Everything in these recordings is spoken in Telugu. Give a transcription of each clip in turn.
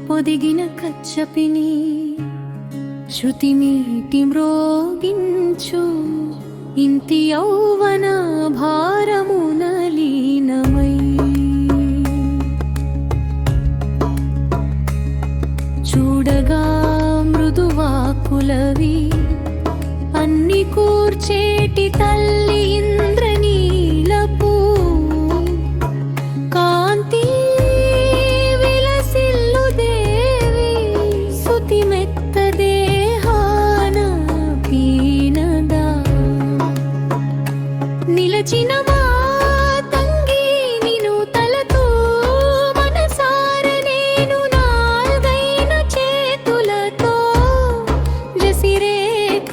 పొదిగిన కచ్చపిని శృతిమీటి మ్రోగించు ఇంతి యౌవన భారమున లీనమై చూడగా మృదువాకులవి అన్ని కూర్చేటి తల్లి ఇంద్రనీలపు కాంతి విలసిల్లు దేవి సుతి మెత్త దేహాన పీనదా నిలచిన మాతంగి నిను తలతో మనసార నేను నాల్గైన చేతులతో జసిరేఖ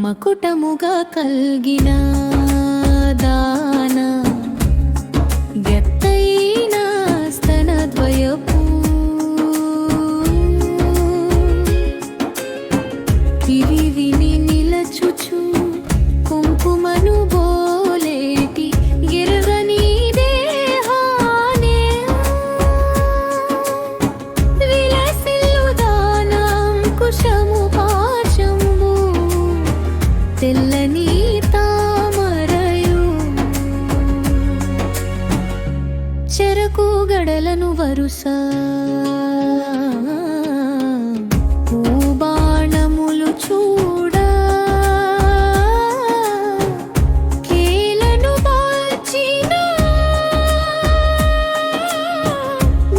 మకుటముగా కల్గిన దాన గెత్తైన స్తనద్వయపు ఇవి విని నిలచుచు కుంకుమను బోలేటి గిరగని దేహానే విలసిల్లు దానం కుశము పాశంబు తెల్లని తామరయు చెరకు గడలను వరుస పూబాణములు చూడ కేలను బాల్చిన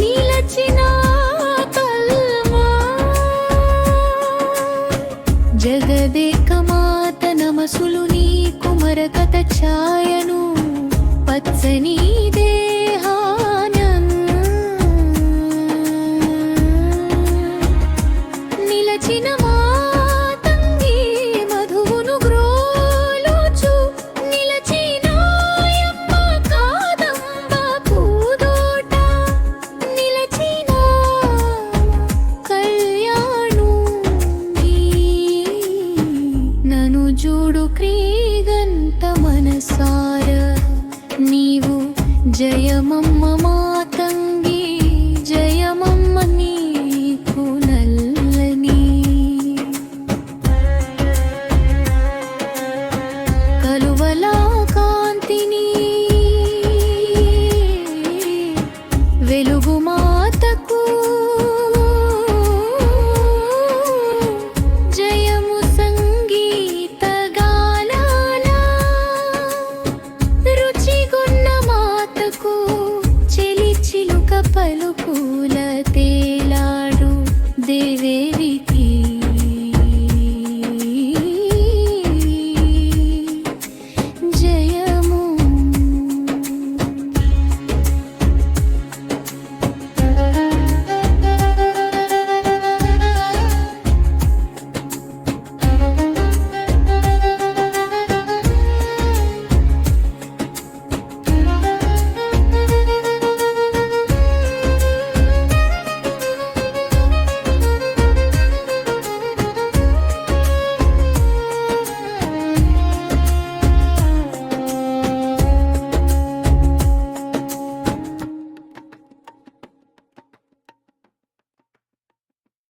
నిలచిన కల్మా జగదేక మాత నమసులు నీ కుమరకత ఛాయను పచ్చని దేహానం నిలచిన మాతంగి మధువును గ్రోలుచు నిలచినాయమ్మ కాదంబ పూదోట నిలచిన కళ్యాణు నను జూడు క్రీగంత మనసార నీవు జయమమ్మ మా